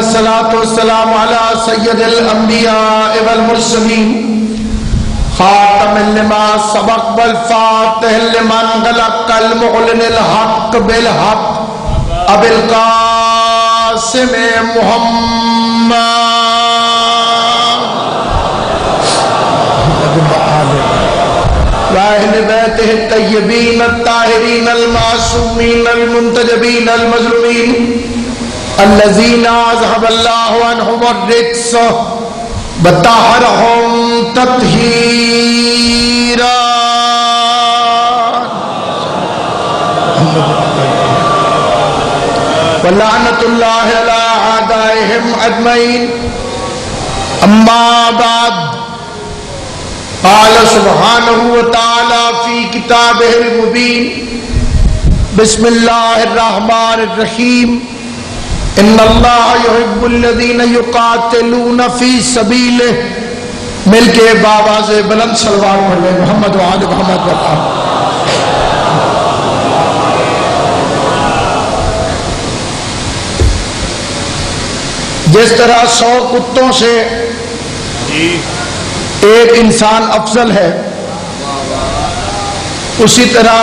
الصلاة والسلام على سید الانبیاء والمرسلین خاتم لما سبق والفاتح لمن غلق المعلن الحق بالحق ابو القاسم محمد وأهل بيته الطيبين الطاهرين المعصومين المنتجبين المظلومين الذين أذهب الله عنهم الرجس وطهرهم تطهيرا ولعنة الله على أعدائهم أجمعين أما بعد قال سبحانه وتعالى في كتابه المبين بسم الله الرحمن الرحيم ان اللہ يحب الذين يقاتلون في سبيله مل کے بآواز بلند صلوات پڑھ لیں محمد و آل محمد وطا جس طرح 100 کتوں سے ایک انسان افضل ہے اسی طرح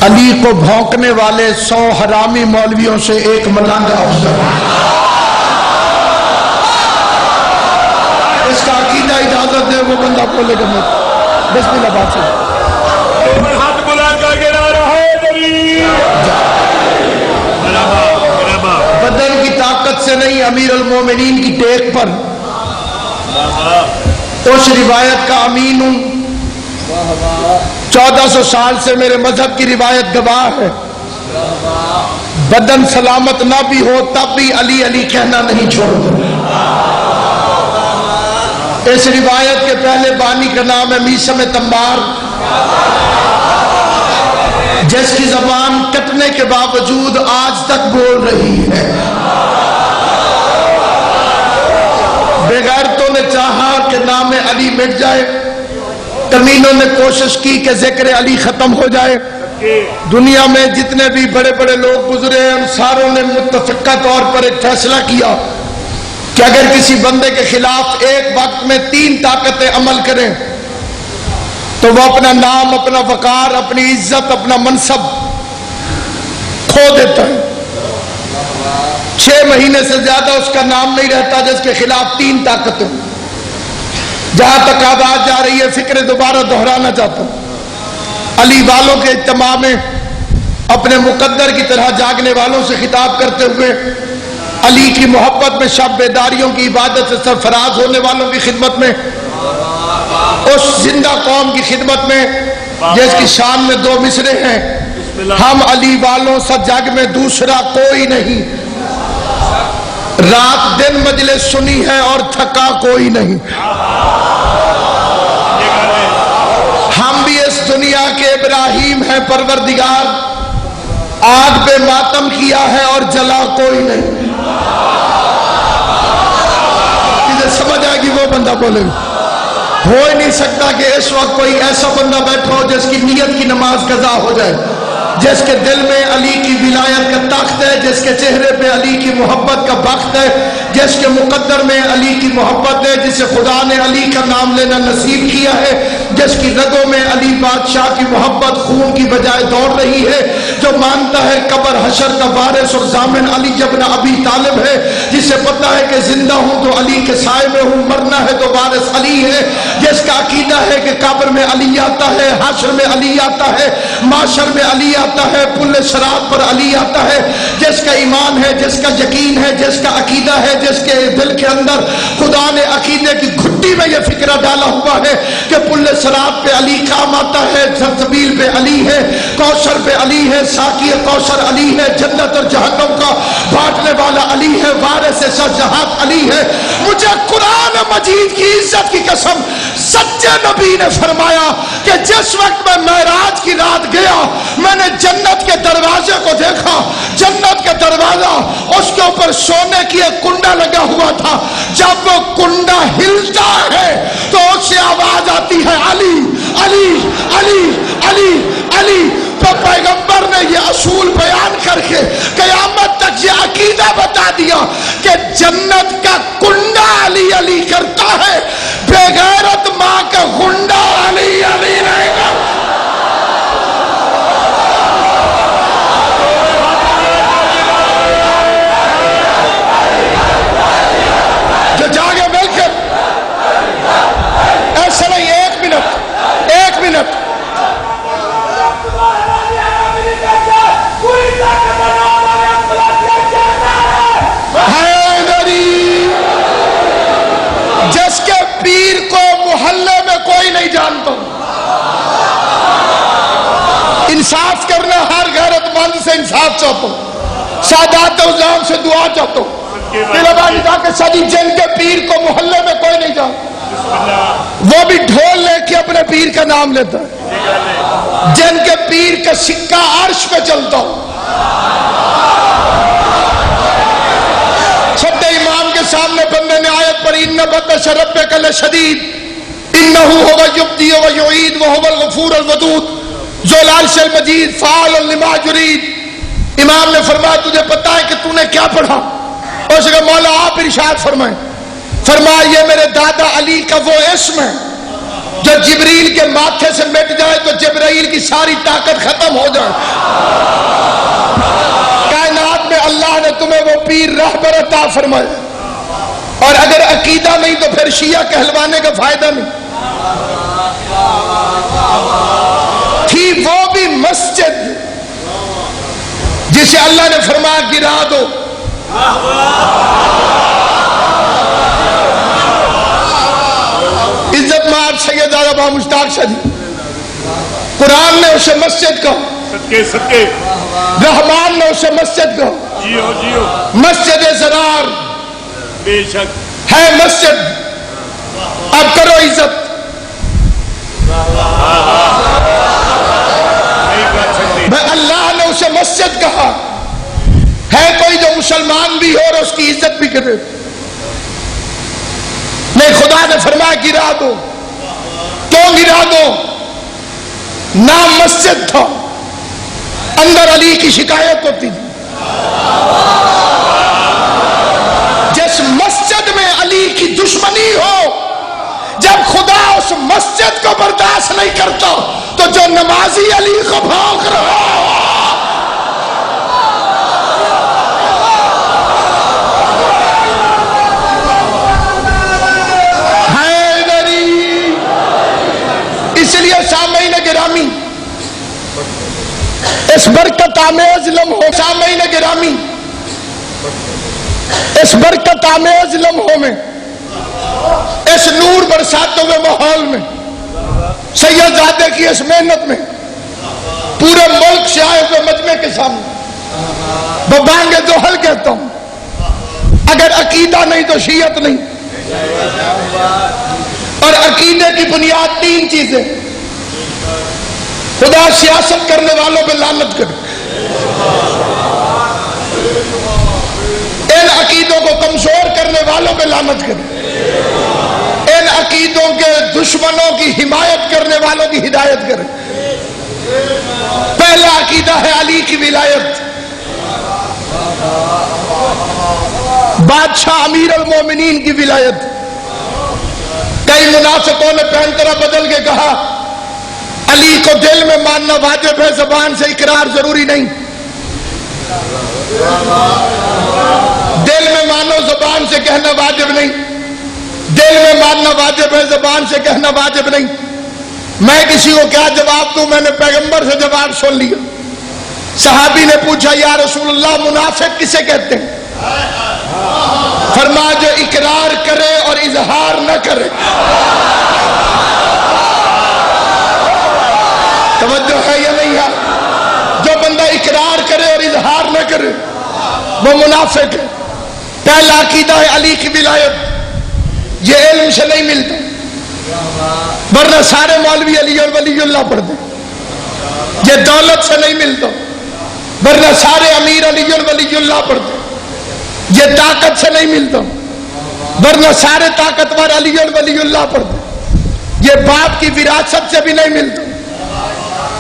علی کو بھونکنے والے 100 حرامی مولویوں سے ایک ملنگ افضل ہے اس کا عقیدہ اجازت دے وہ بندہ بولے گا بسم اللہ بات سے ہاتھ بلا کر گرا رہا ہے بدن کی طاقت سے نہیں امیر المومنین کی ٹیک پر اس روایت کا امین ہوں 1400 سال سے میرے مذہب کی روایت گواہ ہے بدن سلامت نہ بھی ہو تب بھی علی علی کہنا نہیں چھوڑ دو اس روایت کے پہلے بانی کا نام ہے میثم تمار جس کی زبان کٹنے کے باوجود آج تک بول رہی ہے بغیرتوں نے چاہا کہ نام علی مٹ جائے کمینوں نے کوشش کی کہ ذکر علی ختم ہو جائے دنیا میں جتنے بھی بڑے بڑے لوگ گزرے ہیں ان ساروں نے متفقہ طور پر ایک فیصلہ کیا کہ اگر کسی بندے کے خلاف ایک وقت میں 3 طاقتیں عمل کریں تو وہ اپنا نام اپنا وقار اپنی عزت اپنا منصب کھو دیتا ہے 6 مہینے سے زیادہ اس کا نام نہیں رہتا جس کے خلاف 3 طاقتیں جہاں تک آواز جا رہی ہے فکر دوبارہ دہرانا چاہتا ہوں علی والوں کے اجتماع میں اپنے مقدر کی طرح جاگنے والوں سے خطاب کرتے ہوئے علی کی محبت میں شب بیداریوں کی عبادت سے سرفراز ہونے والوں کی خدمت میں اس زندہ قوم کی خدمت میں جس کی شان میں 2 مصرے ہیں ہم علی والوں سا جگ میں دوسرا کوئی نہیں رات دن مجلس سنی ہے اور تھکا کوئی نہیں ہم بھی اس دنیا کے ابراہیم ہیں پروردگار آگ پہ ماتم کیا ہے اور جلا کوئی نہیں جسے سمجھ آئے گی وہ بندہ بولے گا ہو ہی نہیں سکتا کہ اس وقت کوئی ایسا بندہ بیٹھا ہو جس کی نیت کی نماز قضا ہو جائے جس کے دل میں علی کی ولایت کا تخت ہے جس کے چہرے پہ علی کی محبت کا بخت ہے جس کے مقدر میں علی کی محبت ہے جسے خدا نے علی کا نام لینا نصیب کیا ہے جس کی رگوں میں علی بادشاہ کی محبت خون کی بجائے دوڑ رہی ہے جو مانتا ہے قبر حشر کا وارث اور ضامن علی ابن ابی طالب ہے جسے پتہ ہے کہ زندہ ہوں تو علی کے سائے میں ہوں مرنا ہے تو وارث علی ہے جس کا عقیدہ ہے کہ قبر میں علی آتا ہے حشر میں علی آتا ہے معاشر میں علی آتا ہے پل صراط پر علی آتا ہے جس کا ایمان ہے جس کا یقین ہے جس کا عقیدہ ہے جس کے دل کے اندر خدا نے عقیدے کی گھٹی میں یہ فکرہ ڈالا ہوا ہے کہ پل صراط پہ علی کام آتا ہے سلسبیل پہ علی ہے کوثر پہ علی ہے ساقی کوثر علی ہے جنت اور جہنم کا بانٹنے والا علی ہے وارث شجاعت علی ہے مجھے قرآن مجید کی عزت کی قسم سچے نبی نے فرمایا کہ جس وقت میں معراج کی رات گیا میں نے جنت کے دروازے کو دیکھا جنت کا دروازہ اس کے اوپر سونے کی ایک کنڈا لگا ہوا تھا جب وہ کنڈا ہلتا ہے تو اس سے آواز آتی ہے علی علی علی علی علی تو پیغمبر نے یہ اصول بیان کر کے قیامت تک یہ عقیدہ بتا دیا کہ جنت کا کنڈا علی علی کرتا ہے، بے غیرت ماں کا گنڈا علی علی رہے گا۔ جو جاگے مل کر ایسا نہیں، ایک منٹ حیدری، جس کے پیر کو محلے میں کوئی نہیں جانتا، انصاف کرنا، ہر غیرت مند سے انصاف چاہتا ہوں، سادات عظام سے دعا چاہتا ہوں، جن کے پیر کو محلے میں کوئی نہیں جانتا، وہ بھی ڈھول لے کے اپنے پیر کا نام لیتا ہے، جن کے پیر کا سکہ عرش پہ چلتا ہو، چھٹے امام کے سامنے بندے نے آیت پڑھی ان بطش ربک لشدید انہ هو یبدی و یعید وهو الغفور الودود ذو العرش المجید فعال لما یرید۔ امام نے فرمایا تجھے پتا ہے کہ تو نے کیا پڑھا؟ اس نے مولا آپ ارشاد فرمائیں، فرمایا یہ میرے دادا علی کا وہ اسم ہے جو جبریل کے ماتھے سے مٹ جائے تو جبرائیل کی ساری طاقت ختم ہو جائے۔ کائنات میں اللہ نے تمہیں وہ پیر رہبر عطا فرمایا، اور اگر عقیدہ نہیں تو پھر شیعہ کہلوانے کا فائدہ نہیں۔ تھی وہ بھی مسجد جسے اللہ نے فرمایا گرا دو، عزت مآب سید آبا مشتاق شاہ، قرآن نے اسے مسجد کہا، صدقے رحمان نے اسے مسجد کہا، جیو مسجد زرار بے شک ہے مسجد۔ اب کرو عزت، اللہ نے اسے مسجد کہا، ہے کوئی جو مسلمان بھی ہو اور اس کی عزت بھی کرے؟ نہیں، خدا نے فرمایا گرا دو۔ کیوں گرا دو؟ نام مسجد تھا، اندر علی کی شکایت ہوتی تھی۔ جس مسجد میں علی کی دشمنی ہو، جب خدا اس مسجد کو برداشت نہیں کرتا تو جو نمازی علی کو بھونک رہا حیدری۔ اس لیے سامعین گرامی، اس برکت آمیز لمحوں، سامعین گرامی، اس برکت آمیز لمحوں میں، اس نور برساتے ہوئے ماحول میں، سید زادے کی اس محنت میں، پورے ملک سے آئے ہوئے مجمع کے سامنے ببانگ زحل کہتا ہوں، اگر عقیدہ نہیں تو شیعت نہیں، اور عقیدے کی بنیاد تین چیزیں۔ خدا سیاست کرنے والوں پہ لعنت کرے، ان عقیدوں کو کمزور کرنے والوں پہ لعنت کرے، ان عقیدوں کے دشمنوں کی حمایت کرنے والوں کی ہدایت کرے۔ پہلا عقیدہ ہے علی کی ولایت، بادشاہ امیر المومنین کی ولایت۔ کئی منافقوں نے پینترا بدل کے کہا علی کو دل میں ماننا واجب ہے، زبان سے اقرار ضروری نہیں۔ دل میں مانو، زبان سے کہنا واجب نہیں۔ دل میں ماننا واجب ہے، زبان سے کہنا واجب نہیں۔ میں کسی کو کیا جواب دوں؟ میں نے پیغمبر سے جواب سن لیا۔ صحابی نے پوچھا یا رسول اللہ منافق کسے کہتے ہیں؟ فرمایا جو اقرار کرے اور اظہار نہ کرے۔ توجہ ہے یا نہیں ہے؟ جو بندہ اقرار کرے اور اظہار نہ کرے وہ منافق ہے۔ پہلا عقیدہ ہے علی کی ولایت، یہ علم سے نہیں ملتا، ورنہ سارے مولوی علی اور ولی اللہ پڑھتے۔ یہ دولت سے نہیں ملتا، ورنہ سارے امیر علی اور ولی اللہ پڑھتے۔ یہ طاقت سے نہیں ملتا، ورنہ سارے طاقتور علی اور ولی اللہ پڑھتے۔ یہ باپ کی وراثت سے بھی نہیں ملتا،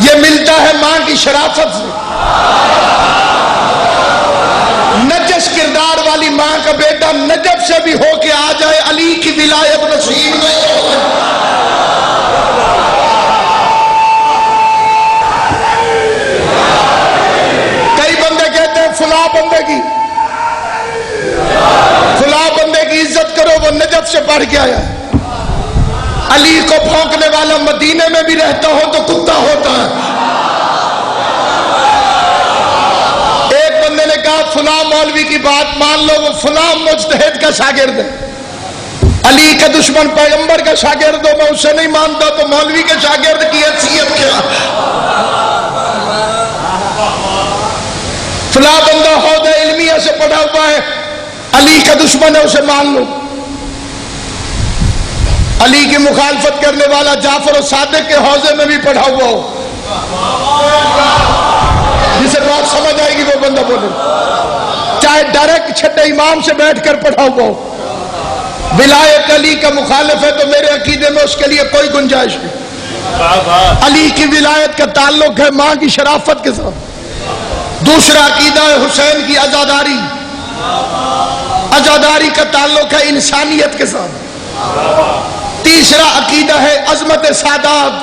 یہ ملتا ہے ماں کی شرافت سے. نجس کردار والی ماں کا بیٹا نجف سے بھی ہو کے آ جائے، علی کی ولایت نصیب نہیں ہوگی. کئی بندے کہتے ہیں فلاں بندے کی عزت کرو، وہ نجف سے پڑھ کے آیا ہے. علی کو پھونکنے والا مدینے میں بھی رہتا ہو تو کتا ہوتا ہے. ایک بندے نے کہا فلاں مولوی کی بات مان لو، وہ فلاں مجتہد کا شاگرد ہے. علی کا دشمن پیغمبر کا شاگرد ہو، میں اسے نہیں مانتا تو مولوی کے شاگرد کی حیثیت کیا؟ فلاں بندہ عہدہ علمیہ سے پڑھا ہوا ہے، علی کا دشمن ہے، اسے مان لو. علی کی مخالفت کرنے والا جعفر الصادق کے حوزے میں بھی پڑھا ہوا ہو، جسے بات سمجھ آئے گی وہ بندہ بولے. چاہے ڈائریکٹ چھٹے امام سے بیٹھ کر پڑھا ہوا ہو، ولایت علی کا مخالف ہے تو میرے عقیدے میں اس کے لیے کوئی گنجائش نہیں. علی کی ولایت کا تعلق ہے ماں کی شرافت کے ساتھ. دوسرا عقیدہ ہے حسین کی عزاداری. عزاداری کا تعلق ہے انسانیت کے ساتھ. تیسرا عقیدہ ہے عظمت سادات،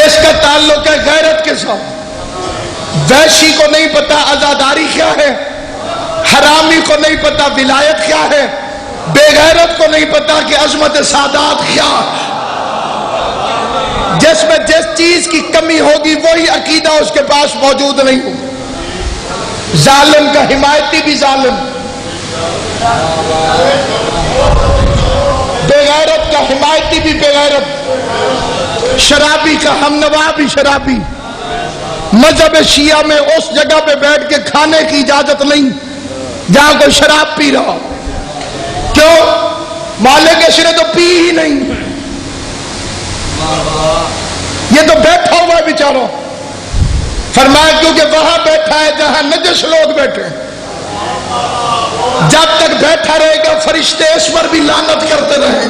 اس کا تعلق ہے غیرت کے ساتھ. وحشی کو نہیں پتا عزاداری کیا ہے، حرامی کو نہیں پتا ولایت کیا ہے، بے غیرت کو نہیں پتا کہ عظمت سادات کیا. جس میں جس چیز کی کمی ہوگی وہی عقیدہ اس کے پاس موجود نہیں ہوگا. ظالم کا حمایتی بھی ظالم، بے غیرت کا حمایتی بھی بے غیرت، شرابی کا ہمنوا بھی شرابی. مذہب شیعہ میں اس جگہ پہ بیٹھ کے کھانے کی اجازت نہیں جہاں کوئی شراب پی رہا. کیوں؟ مالک نے تو پی ہی نہیں، یہ تو بیٹھا ہوا ہے بیچارہ. فرمایا کیونکہ وہاں بیٹھا ہے جہاں نجس لوگ بیٹھے. جب تک بیٹھا رہے گا فرشتے اس پر بھی لعنت کرتے رہیں.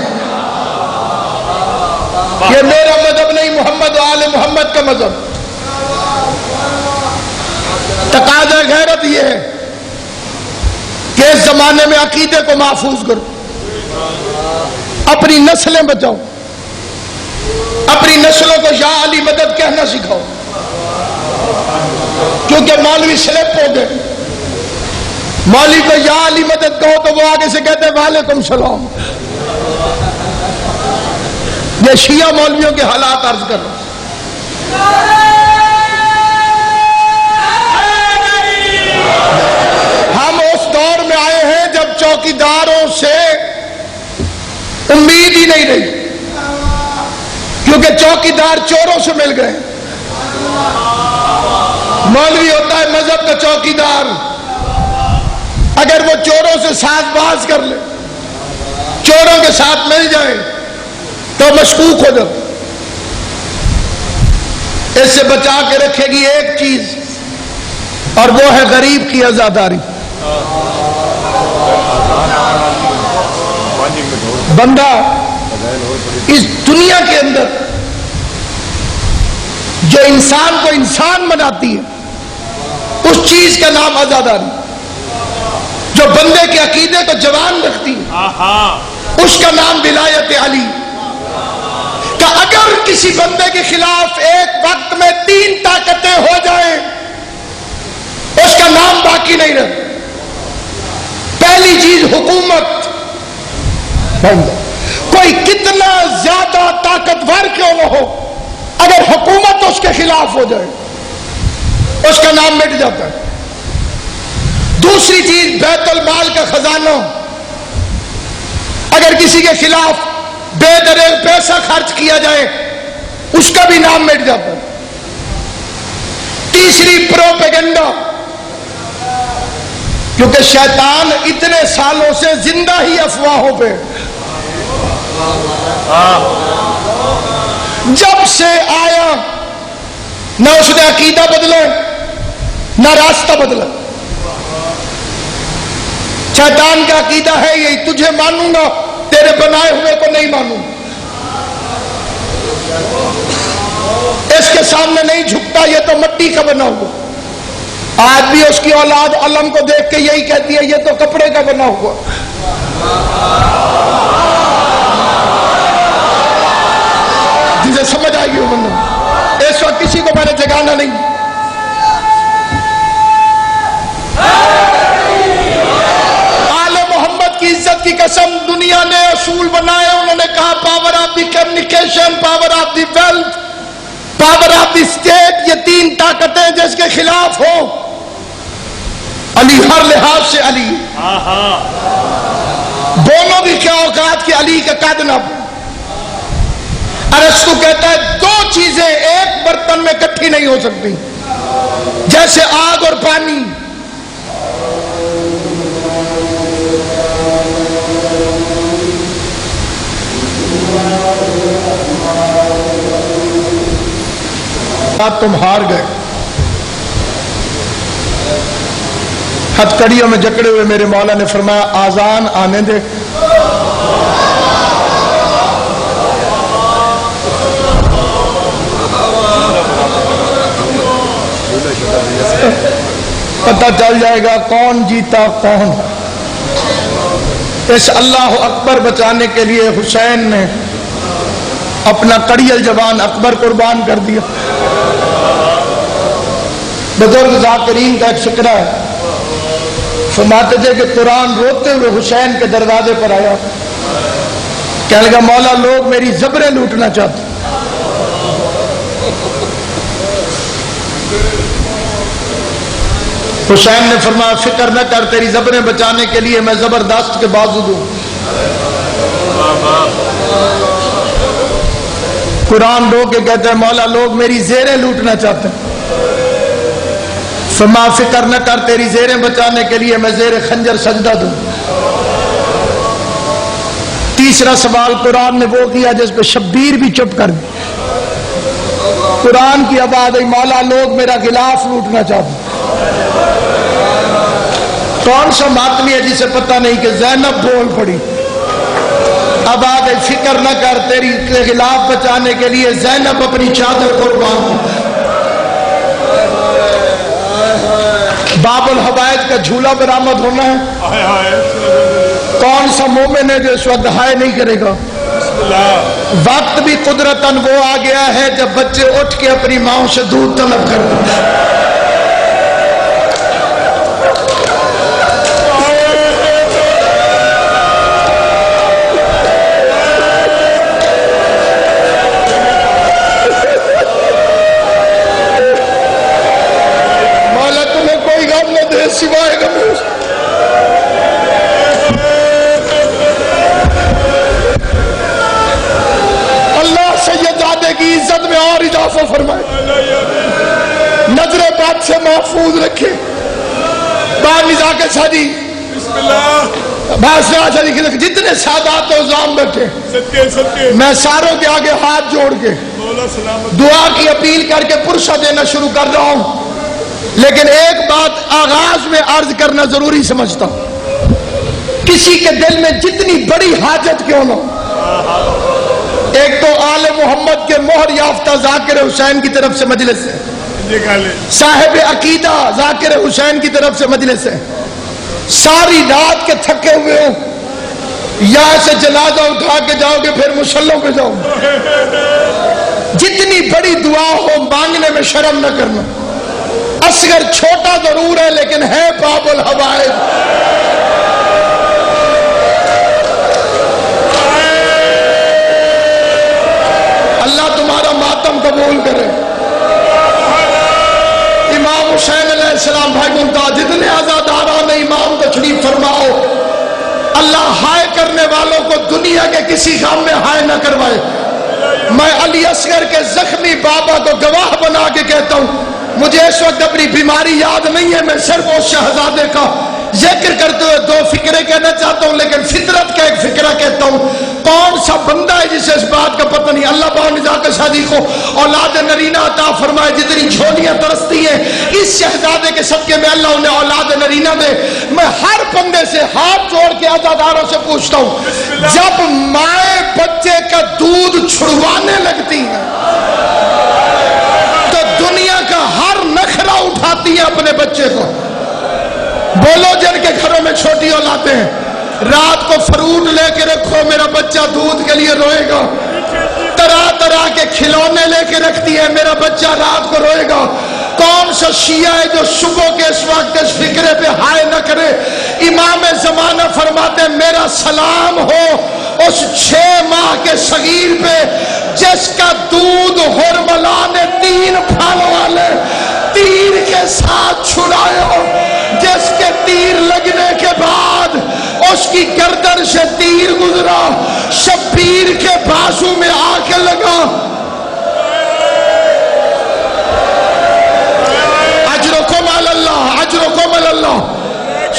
یہ میرا مذہب نہیں، محمد و آل محمد کا مذہب. تقاضا غیرت یہ ہے کہ اس زمانے میں عقیدے کو محفوظ کرو، اپنی نسلیں بچاؤ، اپنی نسلوں کو یا علی مدد کہنا سکھاؤ. کیونکہ مولوی سلپ ہو گئے، مولوی کو یا علی مدد کہو تو وہ آگے سے کہتے ہیں وعلیکم السلام. یہ شیعہ مولویوں کے حالات عرض کر رہا ہوں. ہم اس دور میں آئے ہیں جب چوکیداروں سے امید ہی نہیں رہی، کیونکہ چوکیدار چوروں سے مل گئے. مولوی ہوتا ہے مذہب کا چوکیدار، اگر وہ چوروں سے ساز باز کر لے، چوروں کے ساتھ مل جائے تو مشکوک ہو جائے. اس سے بچا کے رکھے گی ایک چیز، اور وہ ہے غریب کی عزاداری. بندہ اس دنیا کے اندر جو انسان کو انسان بناتی ہے اس چیز کا نام عزاداری. جو بندے کے عقیدے کو جوان رکھتی ہے اس کا نام ولایت علی. کہ اگر کسی بندے کے خلاف ایک وقت میں 3 طاقتیں ہو جائیں اس کا نام باقی نہیں رہتا. پہلی چیز حکومت. کوئی کتنا زیادہ طاقتور کیوں نہ ہو، اگر حکومت اس کے خلاف ہو جائے اس کا نام مٹ جاتا ہے. دوسری چیز بیت المال کا خزانہ. اگر کسی کے خلاف بے دریغ پیسہ خرچ کیا جائے اس کا بھی نام مٹ جاتا ہے. تیسری پروپیگنڈا، کیونکہ شیطان اتنے سالوں سے زندہ ہی افواہوں پہ. جب سے آیا نہ اس نے عقیدہ بدلا نہ راستہ بدلا. شیطان کا عقیدہ ہے یہی، تجھے مانوں گا تیرے بنائے ہوئے کو نہیں مانوں. جس کے سامنے نہیں جھکتا یہ تو مٹی کا بنا ہوا. آج بھی اس کی اولاد علم کو دیکھ کے یہی کہتی ہے یہ تو کپڑے کا بنا ہوا. جسے سمجھ آئے گی وہ بندہ. اس وقت کسی کو میں نے جگانا نہیں. آل محمد کی عزت کی قسم دنیا نے اصول بنائے. انہوں نے کہا power of the communication, power of the wealth, power of the state, یہ 3 طاقتیں جس کے خلاف ہو. علی ہر لحاظ سے علی. دونوں بھی کیا اوقات کہ علی کا قد نہ. ارسطو کہتا ہے 2 چیزیں ایک برتن میں اکٹھی نہیں ہو سکتی, جیسے آگ اور پانی. تم ہار گئے. ہتھکڑیوں میں جکڑے ہوئے میرے مولا نے فرمایا آذان آنے دے. پتہ چل جائے گا کون جیتا کون. اس اللہ اکبر بچانے کے لیے حسین نے اپنا کڑیل جوان اکبر قربان کر دیا. بزرگ ذاکرین کا ایک فقرہ ہے, فرماتے تھے کہ قرآن روتے ہوئے حسین کے دروازے پر آیا, کہنے لگا مولا لوگ میری زبریں لوٹنا چاہتے. حسین نے فرمایا فکر نہ کر, تیری زبریں بچانے کے لیے میں زبردست کے بازو دوں. قرآن رو کے کہتا ہے مولا لوگ میری زیریں لوٹنا چاہتے ہیں. فرمایا فکر نہ کر, تیری زیریں بچانے کے لیے میں زیر خنجر سجدہ دوں. تیسرا سوال قرآن نے وہ کیا جس پہ شبیر بھی چپ کر دی. قرآن کی آواز ہے مولا لوگ میرا غلاف لوٹنا چاہتے ہیں. کون سا ماتمی ہے جسے پتہ نہیں کہ زینب بول پڑی. اب آگے فکر نہ کر, تیری غلاف بچانے کے لیے زینب اپنی چادر قربان. باب الحوائج کا جھولا برآمد ہونا ہے. کون سا مومن ہے جو اس وقت ہائے نہیں کرے گا. وقت بھی قدرتاً وہ آ گیا ہے جب بچے اٹھ کے اپنی ماں سے دودھ طلب کرتے ہیں. سوائے گا اللہ سیدزادے کی عزت میں اور اضافہ فرمائے, نظر بات سے محفوظ رکھے. باہر نظام کے سادی جتنے سادات و عظام بیٹھے میں ساروں کے آگے ہاتھ جوڑ کے دعا کی اپیل کر کے پرسہ دینا شروع کر رہا ہوں. لیکن ایک بات آغاز میں عرض کرنا ضروری سمجھتا ہوں, کسی کے دل میں جتنی بڑی حاجت کیوں نہ, ایک تو آل محمد کے مہر یافتہ ذاکر حسین کی طرف سے مجلس ہے, صاحب عقیدہ ذاکر حسین کی طرف سے مجلس ہے. ساری رات کے تھکے ہوئے ہوں, یہاں سے جنازہ اٹھا کے جاؤ گے پھر مصلوں پہ جاؤ. جتنی بڑی دعا ہو مانگنے میں شرم نہ کرنا. اصغر چھوٹا ضرور ہے لیکن ہے باب الحوائج. اللہ تمہارا ماتم قبول کرے. امام حسین علیہ السلام بھائی گنتا جتنے عزاداران امام تشریف فرماؤ, اللہ ہائے کرنے والوں کو دنیا کے کسی کام میں ہائے نہ کروائے. میں علی اصغر کے زخمی بابا کو گواہ بنا کے کہتا ہوں, مجھے اس وقت اپنی بیماری یاد نہیں ہے, میں صرف اس شہزادے کا ذکر کرتے ہوئے 2 فکرے کہنا چاہتا ہوں, لیکن فطرت کا ایک فکرہ کہتا ہوں. کون سا بندہ ہے جسے اس بات کا پتہ نہیں. اللہ باہر نزاق شادی کو اولاد نرینہ عطا فرمائے. جتنی جھولیاں ترستی ہیں اس شہزادے کے صدقے میں اللہ انہیں اولاد نرینہ دے. میں ہر بندے سے ہاتھ جوڑ کے عزاداروں سے پوچھتا ہوں, جب مائیں بچے کا دودھ چھڑوانے لگتی ہیں اپنے بچے کو. بولو جن کے گھروں میں چھوٹی اولادیں ہیں, رات کو فروٹ لے کے رکھو, میرا بچہ دودھ کے لیے روئے گا. طرح طرح کے کھلونے لے کے رکھتی ہے, میرا بچہ رات کو روئے گا. کون سا شیعہ ہے جو صبح کے اس وقت اس فکرے پہ ہائے نہ کرے؟ امام زمانہ فرماتے ہیں میرا سلام ہو اس 6 ماہ کے صغیر پہ جس کا دودھ حرملا نے 3 پھل والے تیر کے ساتھ چھڑائے ہو, جس کے تیر لگنے کے بعد اس کی گردن سے تیر گزرا, شبیر کے بازو میں آ کے لگا. اجرکم علی اللہ, اجرکم علی اللہ.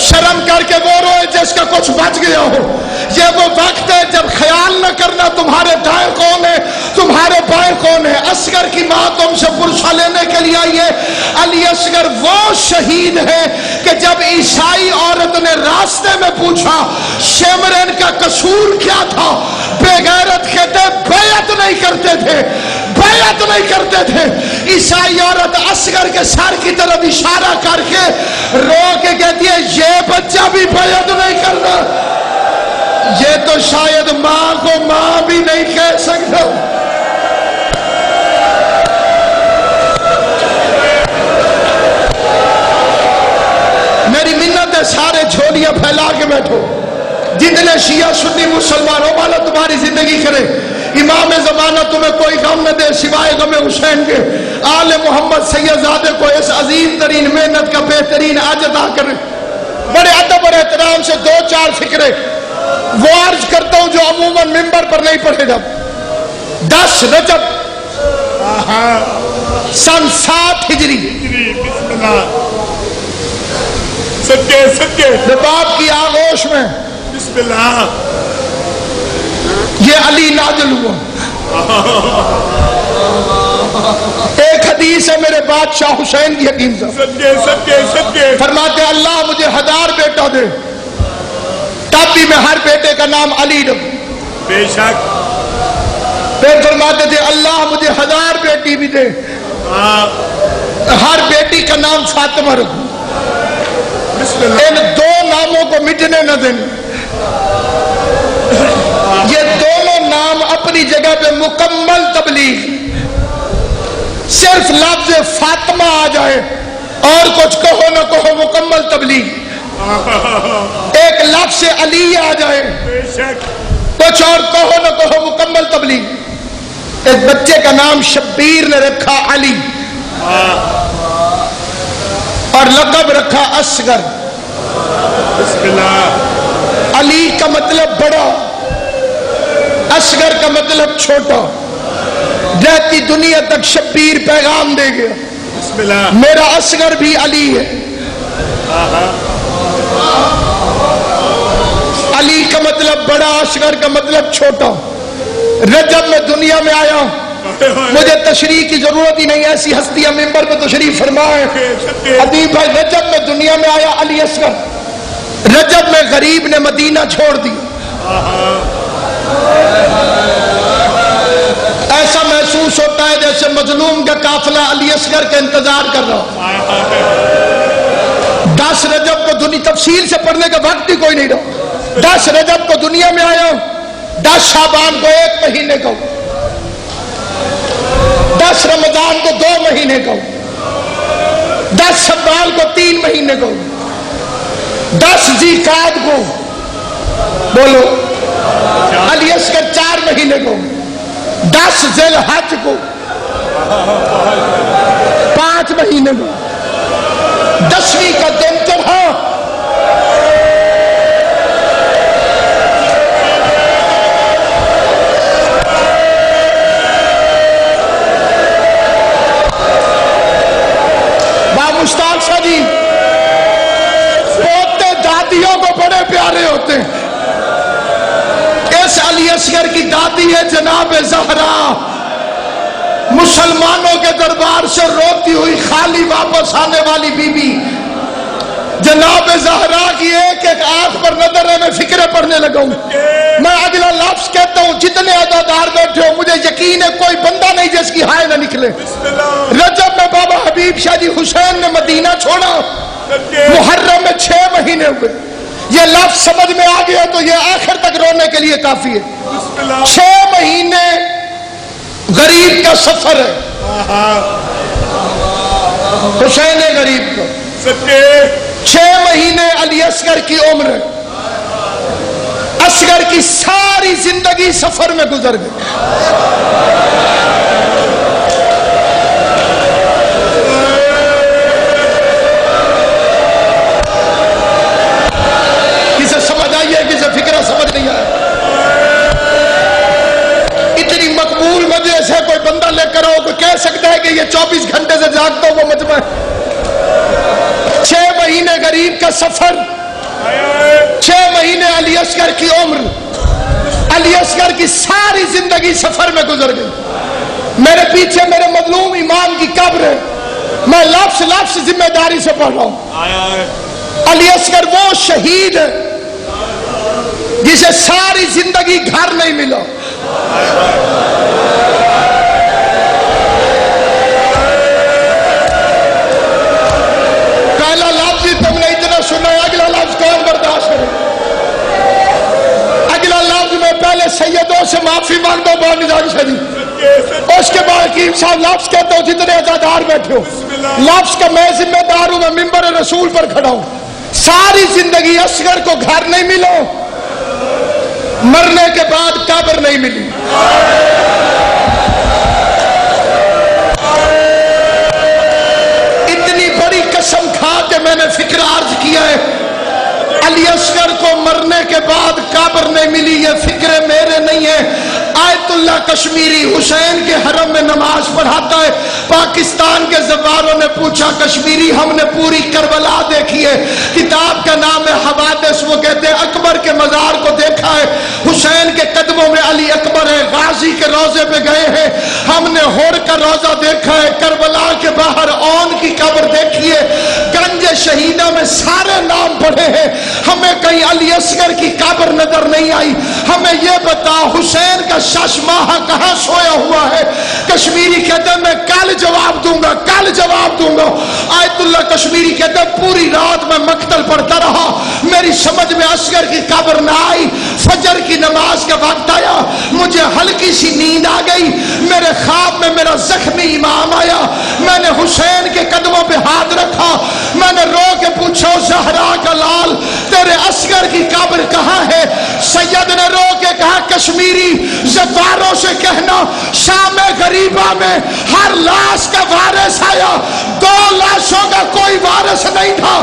شرم کر کے وہ روئے جس کا کچھ بچ گیا ہو. یہ وہ وقت ہے جب خیال نہ کرنا تمہارے دائیں کون ہے, تمہارے بائیں کون ہے. اصغر کی ماں تم سے پرسہ لینے کے لیے آئی ہے. علی اصغر وہ شہید ہے کہ جب عیسائی عورت نے راستے میں پوچھا شمرن کا قصور کیا تھا, بے غیرت کہتے بیعت نہیں کرتے تھے, بیعت نہیں کرتے تھے. عیسائی عورت اصغر کے سر کی طرف اشارہ کر کے رو کے کہتی ہے یہ بچہ بھی بیعت نہیں کرنا. یہ تو شاید ماں کو ماں بھی نہیں کہہ سکتا. میری منت ہے سارے جھولیاں پھیلا کے بیٹھو, جتنے شیعہ سنی مسلمان ہو والا تمہاری زندگی کرے. امام زمانہ تمہیں کوئی غم نہ دے سوائے غم حسین کے. آل محمد سید زادے کو اس عظیم ترین محنت کا بہترین اجر عطا کرے. بڑے ادب اور احترام سے 2-4 فکرے وہ عرض کرتا ہوں جو عموماً ممبر پر نہیں پڑھے جب. 10 رجب سن 7 ہجری, بسم اللہ, صدقے صدقے باپ کی آغوش میں بسم اللہ, یہ علی نازل ہوا. ایک حدیث ہے میرے بادشاہ حسین کی حکیم صاحب, صدقے صدقے صدقے فرماتے اللہ مجھے 1000 بیٹا دے, تب بھی میں ہر بیٹے کا نام علی رکھوں. بے شک. پھر فرماتے تھے اللہ مجھے 1000 بیٹی بھی دے, ہر بیٹی کا نام فاطمہ رکھوں. بسم اللہ. ان 2 ناموں کو مٹنے نہ دینا. یہ دونوں نام اپنی جگہ پہ مکمل تبلیغ. صرف لفظ فاطمہ آ جائے اور کچھ کہو نہ کہو مکمل تبلیغ. ایک لفظ علی آ جائے بے شک. کچھ اور کہو نہ کہو مکمل تبلیغ. ایک بچے کا نام شبیر نے رکھا علی اور لقب رکھا اصغر. بسم اللہ. علی کا مطلب بڑا, اصغر کا مطلب چھوٹا. رہتی دنیا تک شبیر پیغام دے گیا بسم اللہ. میرا اصغر بھی علی ہے. علی کا مطلب بڑا, اصغر کا مطلب چھوٹا. رجب میں دنیا میں آیا, مجھے تشریح کی ضرورت ہی نہیں, ایسی ہستیاں ممبر پہ تشریف فرمائے. ادیب بھائی رجب میں دنیا میں آیا علی اصغر. رجب میں غریب نے مدینہ چھوڑ دی. ایسا محسوس ہوتا ہے جیسے مظلوم کا قافلہ علی اصغر کا انتظار کر رہا. 10 رجب کو تفصیل سے پڑھنے کا وقت ہی کوئی نہیں رہا. 10 رجب کو دنیا میں آیا, 10 شعبان کو 1 مہینے کا, 10 رمضان کو 2 مہینے کا, 10 شوال کو 3 مہینے کا, 10 ذیقعد کو بولو علی اصغر 4 مہینے کو, 10 ذی الحج کو 5 مہینے کو, 10ویں کا دن چڑھا. مشتاق شاہ جی پوتے دادیوں کو بڑے پیارے ہوتے ہیں. اس علی اصغر کی دادی ہے جناب زہرا, مسلمانوں کے دربار سے روتی ہوئی خالی واپس آنے والی بی بی. جناب زہرا کی ایک ایک آنکھ پر نظر ہے. میں فکرے پڑھنے لگا ہوں. میں اگلا لفظ کہتا ہوں, جتنے عزادار بیٹھے ہو مجھے یقین ہے کوئی بندہ نہیں جس کی ہائے نہ نکلے. رجب میں بابا حبیب شاہ جی حسین نے مدینہ چھوڑا، سچے محرم میں 6 مہینے ہوئے. یہ لفظ سمجھ میں آ گیا تو یہ آخر تک رونے کے لیے کافی ہے. بسم اللہ 6 مہینے غریب کا سفر ہے. حسین غریب کا سچے 6 مہینے علی اصغر کی عمر ہے. اصغر کی ساری زندگی سفر میں گزر گئی. کسے سمجھ آئی ہے، کسے فکرہ سمجھ نہیں آیا؟ اتنی مقبول مجلس ہے، کوئی بندہ لے کر آؤ، کوئی کہہ سکتا ہے کہ یہ 24 گھنٹے سے جاگتا ہوا مجمع ہے. 6 مہینے غریب کا سفر، 6 مہینے علی اصغر کی عمر، علی اصغر کی ساری زندگی سفر میں گزر گئی. میرے پیچھے میرے مظلوم امام کی قبر ہے، میں لفظ لفظ ذمہ داری سے پڑھ رہا ہوں. علی اصغر وہ شہید ہے جسے ساری زندگی گھر نہیں ملا. پہلا لفظ ہی تم نے اتنا سنا ہے، اگلا لفظ کون برداشت کرے؟ اگلا لفظ میں پہلے سیدوں سے معافی مانگتا ہوں بانی داری سے. اس کے بعد حکیم صاحب لفظ کہتا ہوں جتنے عزادار بیٹھے ہو، لفظ کا میں ذمہ دار ہوں، میں منبر رسول پر کھڑا ہوں. ساری زندگی اصغر کو گھر نہیں ملا، مرنے کے بعد قبر نہیں ملی. اتنی بڑی قسم کھا کے میں نے فکر عرض کیا ہے، علی اصغر کو مرنے کے بعد قبر نہیں ملی. یہ فکر میرے نہیں ہے، آیت اللہ کشمیری حسین کے حرم میں نماز پڑھاتا ہے. پاکستان کے زواروں نے پوچھا کشمیری ہم نے پوری کربلا دیکھی ہے، کتاب کا نام ہے حوادث، وہ کہتے ہیں اکبر کے مزار کو دیکھا ہے، حسین کے قدموں میں علی اکبر ہے، غازی کے روزے پہ گئے ہیں، ہم نے ہور کا روزہ دیکھا ہے، کربلا کے باہر اون کی قبر دیکھی ہے، گنج شہیدہ میں سارے نام پڑھے ہیں، ہمیں کہیں علی اصغر کی قبر نظر نہیں آئی. ہمیں یہ بتا حسین کا شش ماہ کہاں سویا ہوا ہے؟ کشمیری کہتے ہیں میں کل جواب دوں گا، کل جواب دوں گا. آیت اللہ کشمیری کہتے ہیں پوری رات میں مقتل پڑھتا رہا، میری سمجھ میں اصغر کی قبر نہ آئی. فجر کی نماز کا وقت آیا، مجھے ہلکی سی نیند آ گئی، میرے خواب میں میرا زخمی امام آیا، میں نے حسین کے قدموں پہ ہاتھ رکھا، میں نے رو کے پوچھا زہرا کا لال تیرے اصغر کی قبر کہاں ہے؟ سید نے رو کے کہا کشمیری زواروں سے کہنا شام غریبہ میں ہر لاش کا وارث آیا، 2 لاشوں کا کوئی وارث نہیں تھا،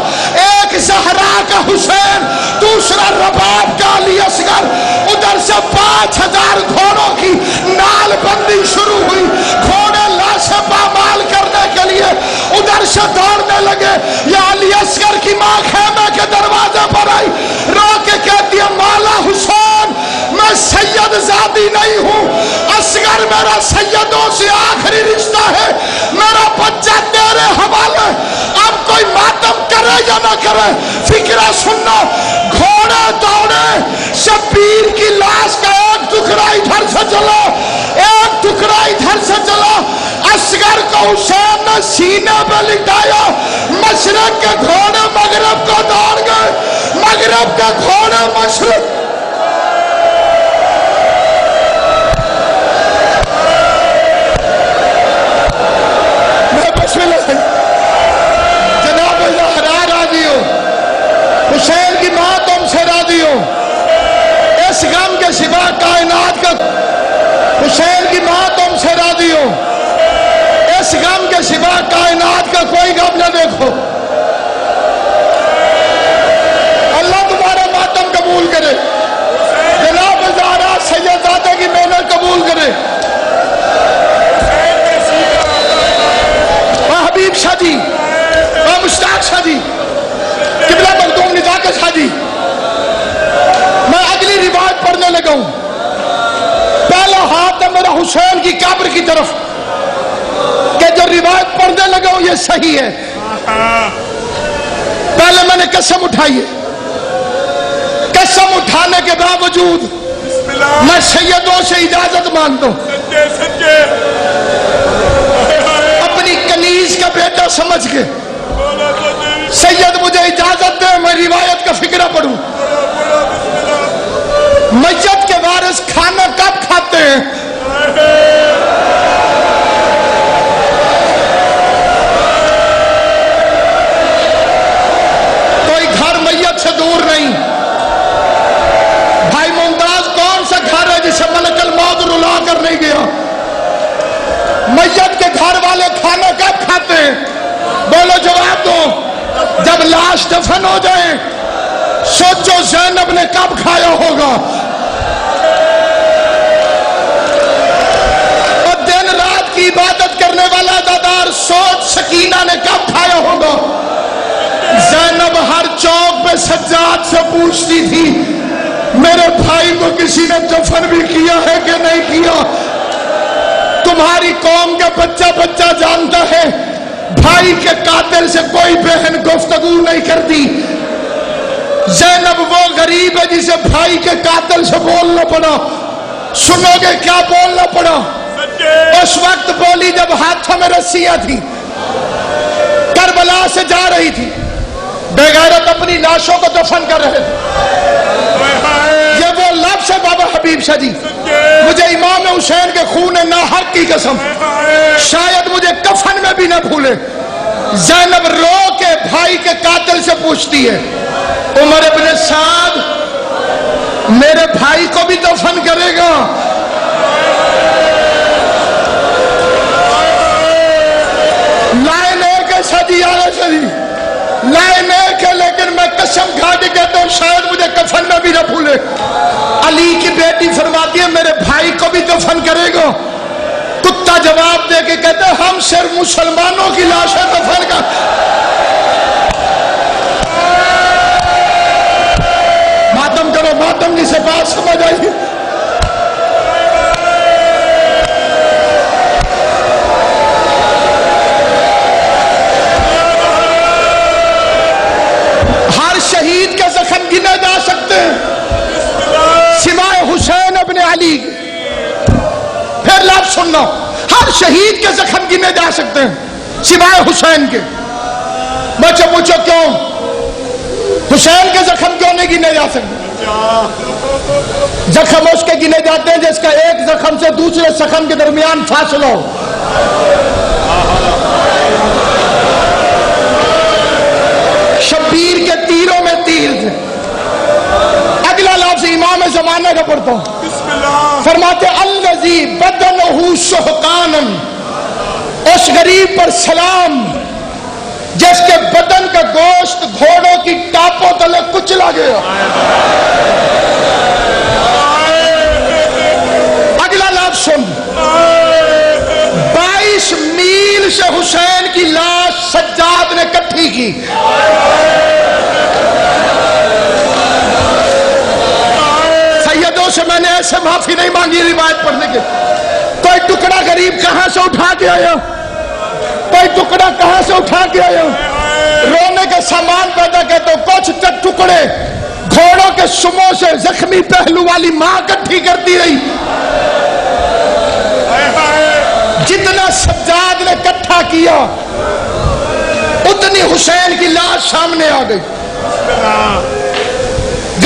ایک زہرا کا حسین، دوسرا رباب کا علی اصغر. ادھر سے 5000 گھوڑوں کی نال بندی شروع ہوئی، گھوڑے لاشیں پامال کرنے کے لیے ادھر سے دوڑنے لگے. یا علی اصغر کی ماں خیمے کے دروازے پر آئی، رو کے کہتی ہے مولا حسین میں سید زادی نہیں ہوں، اصغر میرا سیدوں سے آخری رشتہ ہے، میرا بچہ تیرے حوالے، اب کوئی ماتم کرے یا نہ کرے فکرہ سننا. گھوڑے دوڑے، شبیر کی لاش کا ایک ٹکڑا ادھر سے چلا، ایک ٹکڑا ادھر سے چلا. اصغر کو حسین نے سینے پہ لٹایا، مشرق کے گھوڑے مغرب کو دوڑ گئے، مغرب کے گھوڑے مشرق. جناب زہرا راضی ہو، حسین کی ماں تم سے راضی ہو، اس غم کے سوا کائنات کا، حسین کی ماں تم سے راضی ہو، اس غم کے سوا کائنات کا کوئی غم نہ دیکھو. اللہ تمہارا ماتم قبول کرے، جناب زہرا سیدزادے کی محنت قبول کرے. حبیب شاہ جی، مشتاق شاہ جی، قبلہ مخدوم نزاکت شاہ جی، میں اگلی روایت پڑھنے لگا ہوں. پہلا ہاتھ ہے میرا حسین کی قبر کی طرف کہ جو روایت پڑھنے لگا ہوں یہ صحیح ہے. پہلے میں نے قسم اٹھائی ہے، قسم اٹھانے کے باوجود میں سیدوں سے اجازت مانگتا ہوں. اپنی کنیز کا بیٹا سمجھ کے سید مجھے اجازت دے میں روایت کا فکرہ پڑھوں. میت کے وارث کھانا کب کھاتے ہیں؟ کوئی گھر میت سے دور نہیں. بھائی ممتاز کون سا گھر ہے جسے ملک الموت رلا کر نہیں گیا؟ میت کے گھر والے کھانا کب کھاتے ہیں؟ بولو جواب دو. جب لاش دفن ہو جائے. سوچو زینب نے کب کھایا ہوگا؟ اور دن رات کی عبادت کرنے والا عزادار سوچ سکینہ نے کب کھایا ہوگا؟ زینب ہر چوک پہ سجاد سے پوچھتی تھی میرے بھائی کو کسی نے دفن بھی کیا ہے کہ نہیں کیا؟ تمہاری قوم کا بچہ بچہ جانتا ہے بھائی کے قاتل سے کوئی بہن گفتگو نہیں کرتی. زینب وہ غریب ہے جسے بھائی کے قاتل سے بولنا پڑا. سنو گے کیا بولنا پڑا؟ اس وقت بولی جب ہاتھوں میں رسیاں تھی, کربلا سے جا رہی تھی, بے غیرت اپنی لاشوں کو دفن کر رہے تھے. یہ وہ لفظ ہے بابا حبیب شاہ جی, مجھے امام حسین کے خون ناحق کی قسم شاید مجھے کفن میں بھی نہ بھولے. زینب رو کے بھائی کے قاتل سے پوچھتی ہے عمر ابن سعد میرے بھائی کو بھی دفن کرے گا؟ لائن ایک ہے سجی آگے سجی, لائن ایک ہے, لیکن میں قسم کھا کے کہتا ہوں شاید مجھے کفن میں بھی نہ بھولے. علی کی بیٹی فرماتی ہے میرے بھائی کو بھی دفن کرے گا؟ کتا جواب دے کے کہتا ہے ہم صرف مسلمانوں کی لاشیں دفن کر. ماتم کرو ماتم, جسے بات سمجھ آئی. ہر شہید کے زخم گنے جا سکتے ہیں سوائے حسین ابن علی. پھر لفظ سننا, ہر شہید کے زخم گنے جا سکتے ہیں سوائے حسین کے. بچے پوچھو کیوں حسین کے زخم کیوں نہیں گنے جا سکتے؟ زخم اس کے گنے جاتے ہیں جس کا ایک زخم سے دوسرے زخم کے درمیان فاصلہ ہو. شبیر کے تیروں میں تیر تھے. اگلا لفظ امام زمانہ کا پڑھتا ہوں, فرماتے الذی بدنہ شہقانا, اس غریب پر سلام جس کے بدن کا گوشت گھوڑوں کی ٹاپوں تلے کچلا گیا. اگلا لفظ سن, 22 میل سے حسین کی لاش سجاد نے کٹھی کی. سیدوں سے میں نے ایسے معافی نہیں مانگی روایت پڑھنے کے. کوئی ٹکڑا غریب کہاں سے اٹھا کے آیا, کوئی ٹکڑا کہاں سے اٹھا کے آیا, رونے کے سامان پیدا کرتے کچھ ٹکڑے گھوڑوں کے سموں سے زخمی پہلو والی ماں کٹھی کرتی رہی. جتنا سجاد نے کٹھا کیا اتنی حسین کی لاش سامنے آ گئی.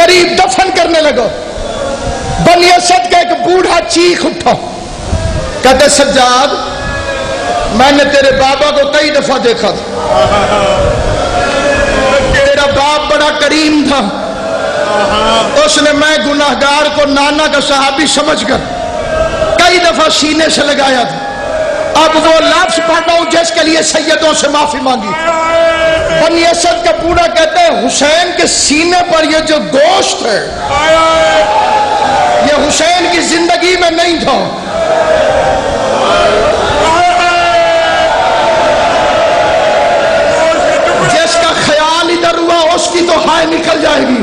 غریب دفن کرنے لگا. بنی اسد کا ایک بوڑھا چیخ اٹھا, کہتے سجاد میں نے تیرے بابا کو کئی دفعہ دیکھا تھا, تیرا باپ بڑا کریم تھا, اس نے میں گناہگار کو نانا کا صحابی سمجھ کر کئی دفعہ سینے سے لگایا تھا. اب وہ لفظ پڑھ رہا ہوں جس کے لیے سیدوں سے معافی مانگی. بنی اسد کا بوڑھا کہتا ہے حسین کے سینے پر یہ جو گوشت ہے یہ حسین کی زندگی میں نہیں تھا. جس کا خیال ادھر ہوا اس کی تو ہائے نکل جائے گی.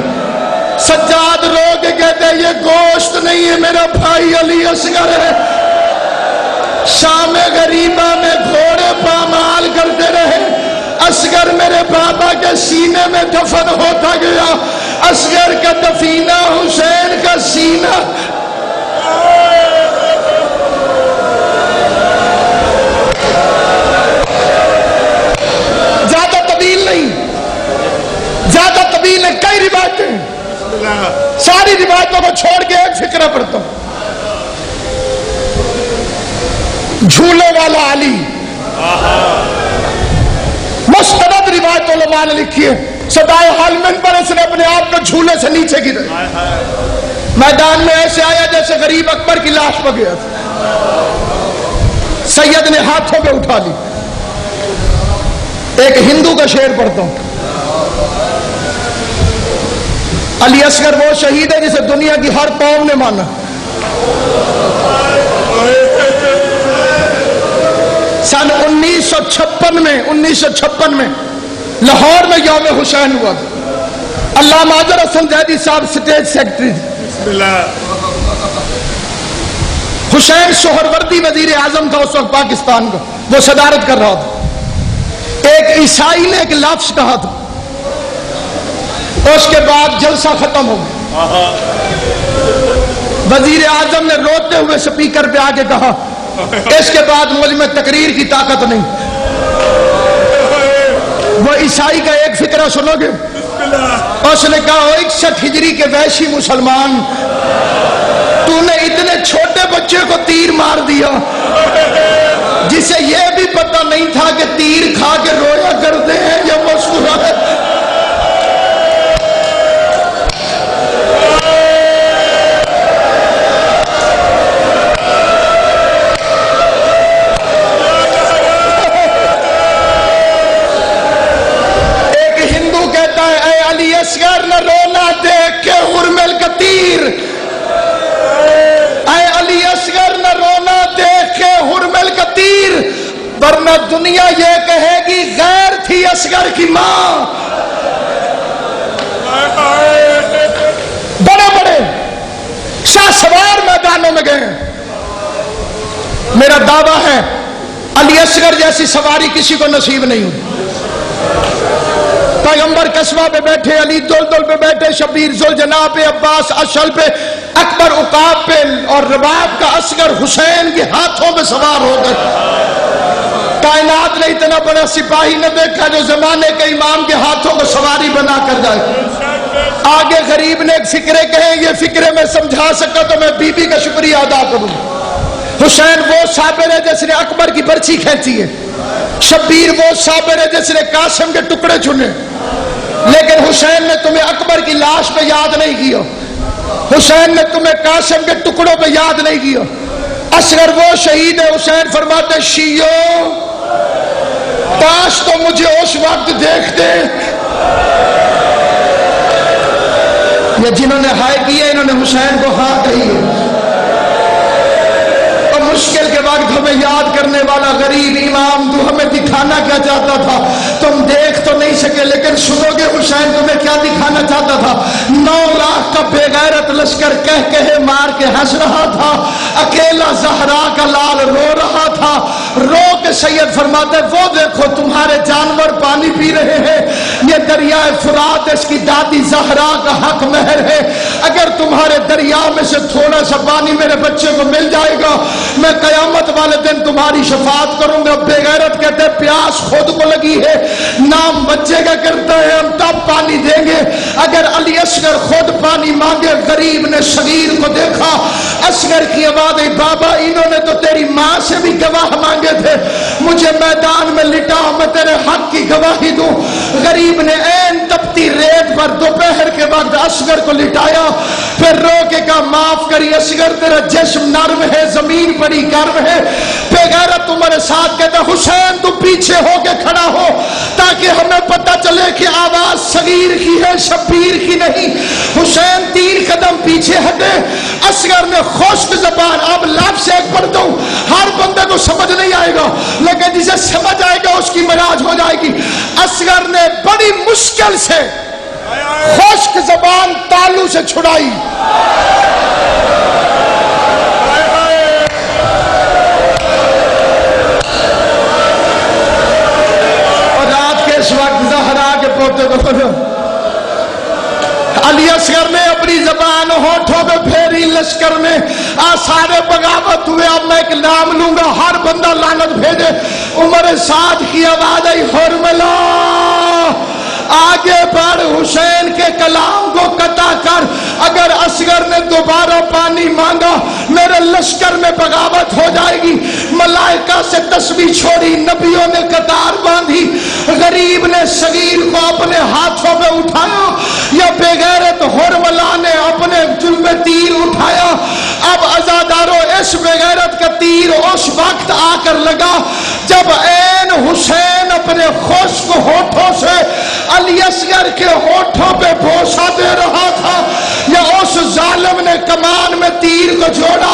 سجاد رو کے کہتے ہیں یہ گوشت نہیں ہے, میرا بھائی علی اصغر ہے. شام غریبہ میں گھوڑے پامال کرتے رہے, اصغر میرے بابا کے سینے میں دفن ہوتا گیا. اصغر کا دفینہ حسین کا سینہ. جھولے والا علی. مستند روایت علماء نے لکھی ہے، صدائے حال منبر اس نے اپنے آپ کو جھولے سے نیچے گرے، میدان میں ایسے آیا جیسے غریب اکبر کی لاش پہ گیا تھا. سید نے ہاتھوں پہ اٹھا لی. ایک ہندو کا شعر پڑھتا ہوں. علی اصغر وہ شہید ہے جسے دنیا کی ہر قوم نے مانا. سن 1956 میں لاہور میں یوم حسین ہوا. علامہ اظہر حسن زیدی صاحب سٹیج سیکرٹری تھے. بسم اللہ. حسین سہروردی وزیر اعظم تھا اس وقت پاکستان کا، وہ صدارت کر رہا تھا. ایک عیسائی نے ایک لفظ کہا تھا، اس کے بعد جلسہ ختم ہو گیا. وزیر اعظم نے روتے ہوئے سپیکر پہ آ کے کہا اس کے بعد مجھ میں تقریر کی طاقت نہیں. وہ عیسائی کا ایک فقرہ سنو گے؟ اس نے کہا 61 ہجری کے وحشی مسلمان، تو نے اتنے چھوٹے بچے کو تیر مار دیا جسے یہ بھی پتہ نہیں تھا کہ تیر کھا کے رویا کرتے ہیں یا مسکراتے. اصغر نہ رونا دیکھ کے حرمل کا تیر، اے علی اصغر نہ رونا دیکھ کے حرمل کا تیر، ورنہ دنیا یہ کہے گی غیر تھی اصغر کی ماں. بڑے بڑے شاہ سوار میدانوں میں گئے. میرا دعویٰ ہے علی اصغر جیسی سواری کسی کو نصیب نہیں ہوئی. پیغمبر قصبہ پہ بیٹھے، علی دلدل پہ بیٹھے، شبیر ذوالجناح پہ، عباس اشل پہ، اکبر عقاب پہ، اور رباب کا اصغر حسین کے ہاتھوں پہ سوار ہو گئے. کائنات نے اتنا بڑا سپاہی نہ دیکھا جو زمانے کے امام کے ہاتھوں کو سواری بنا کر جائے. آگے غریب نے ایک فکرے کہے، یہ فکرے میں سمجھا سکا تو میں بی بی کا شکریہ ادا کروں. حسین وہ صابر ہے جس نے اکبر کی برچی کھینچی ہے، شبیر وہ صابر ہے جس نے قاسم کے ٹکڑے چنے، لیکن حسین نے تمہیں اکبر کی لاش پہ یاد نہیں کیا، حسین نے تمہیں قاسم کے ٹکڑوں پہ یاد نہیں کیا. اصغر وہ شہید ہے. حسین فرماتے شیعو کاش تو مجھے اس وقت دیکھتے. یہ جنہوں نے ہائے کیا انہوں نے حسین کو ہاں کہی ہے. مشکل کے وقت ہمیں یاد کرنے والا غریب امام، تو ہمیں دکھانا کیا چاہتا تھا؟ تم دیکھ تو نہیں سکے لیکن سنو گے حسین تمہیں کیا دکھانا چاہتا تھا. 9 لاکھ کا بے غیرت لشکر کہے مار کے ہنس رہا تھا، اکیلا زہرا کا لال رو رہا تھا. رو کے سید فرماتے وہ دیکھو تمہارے جانور پانی پی رہے ہیں، یہ دریائے فرات اس کی دادی زہرا کا حق مہر ہے. اگر تمہارے دریا میں سے تھوڑا سا پانی میرے بچے کو مل جائے گا میں قیامت والے دن تمہاری شفاعت کروں گا. بے غیرت کہتے پیاس خود کو لگی ہے، نام بچے کا کرتا ہے ہم تب پانی دیں گے. اگر علی اصغر خود پانی مانگے، غریب نے صغیر کو دیکھا، اصغر کی آواز آئی بابا انہوں نے تو تیری ماں سے بھی گواہ مانگے تھے، مجھے میدان میں لٹا میں تیرے حق کی گواہی دوں. غریب نے عین تپتی ریت پر دوپہر کے وقت اصغر کو لٹایا، پھر رو کے کہا معاف کری اصغر تیرا جسم نرم ہے زمین بڑی گرم ہے. بے غیرت تمہارے ساتھ کہتا حسین تو پیچھے ہو کے کھڑا ہو تاکہ ہمیں پتہ چلے کہ آواز صغیر کی ہے شبیر کی نہیں. حسین 3 قدم پیچھے ہٹے. اصغر نے خشک زبان، اب لفظ ایک پڑھتا ہوں، ہر بندے کو سمجھ نہیں آئے گا لیکن جسے سمجھ آئے گا اس کی مراج ہو جائے گی. اصغر نے بڑی مشکل سے خشک زبان تالو سے چھڑائی. اس وقت زہرا کے پوتے کو علی اصغر نے اپنی زبان ہونٹوں پہ پھیری. لشکر میں آثار بغاوت ہوئے. اب میں ایک نام لوں گا ہر بندہ لعنت بھیجے. عمر سعد کی آواز آئی حرملا آگے بڑھ حسین کے کلام کو قطع کر، اگر اصغر نے دوبارہ پانی مانگا میرے لشکر میں بغاوت ہو جائے گی۔ ملائکہ سے تسبیح چھوڑی، نبیوں نے قطار باندھی، غریب نے صغیر کو اپنے ہاتھوں پہ اٹھایا، یا بے غیرت حرملا نے اپنے جلب تیر اٹھایا۔ اب عزادارو اس بے غیرت کا تیر اس وقت آ کر لگا جب عین حسین اپنے خشک ہونٹوں سے علی اصغر کے ہونٹوں پہ بوسہ دے رہا تھا، یا اس ظالم نے کمان میں تیر کو جوڑا۔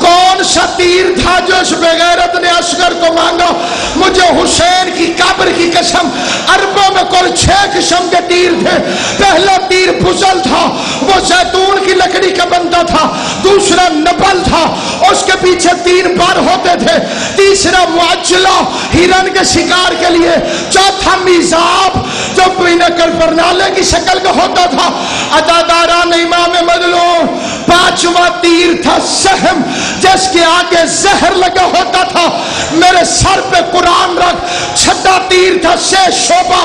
کون سا تیر تھا جو اس بے غیرت نے اصغر کو مانگا؟ مجھے حسین کی قبر کی قسم، عربوں میں کل 6 قسم کے تیر تھے۔ پہلا تیر بزل تھا، وہ زیتون کی لکڑی کا بنتا تھا۔ دوسرا نبل تھا، اس کے پیچھے 3 بار ہوتے تھے۔ تیسرا معجلہ، ہرن کے شکار کے لیے۔ چوتھا میزاب، جو پرنالے کی شکل کا ہوتا تھا۔ عزاداران امام مظلوم، 5واں تیر تھا سہم، جس کے آگے زہر لگا ہوتا تھا۔ میرے سر پہ قرآن رکھ۔ 6واں تیر تھا شعبہ،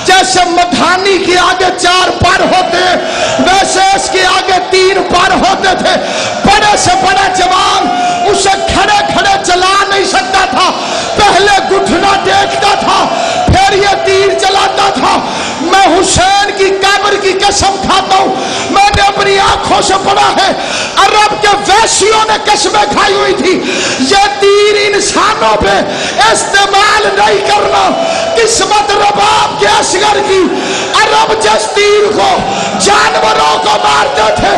جیسے مدھانی کے آگے 4 پر ہوتے ویسے اس کے آگے 3 پر ہوتے تھے۔ بڑے سے بڑا جوان اسے کھڑے کھڑے چلا نہیں سکتا تھا، پہلے گھٹنا دیکھتا تھا پھر یہ تیر چلاتا تھا۔ میں حسین کی قبر کی قسم کھاتا ہوں، میں نے اپنی آنکھوں سے پڑھا ہے، عرب کے ویسیوں نے قسمیں کھائی ہوئی تھی یہ تیر انسانوں پہ استعمال نہیں کرنا۔ قسمت رباب کے اصغر کی، عرب جس تیر کو جانوروں کو مارتے تھے،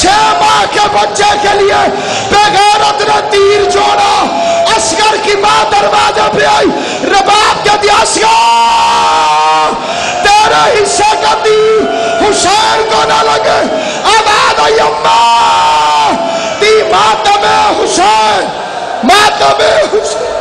6 ماہ کے بچے کے لیے بے غیرت نے تیر جوڑا۔ اصغر کی ماں دروازے پہ آئی، رباب کے دیا اصغر تیرے حصے کا تیر حسین کو نہ لگے۔ آباد آئی اماں تی ماتم حسین، ماتم حسین۔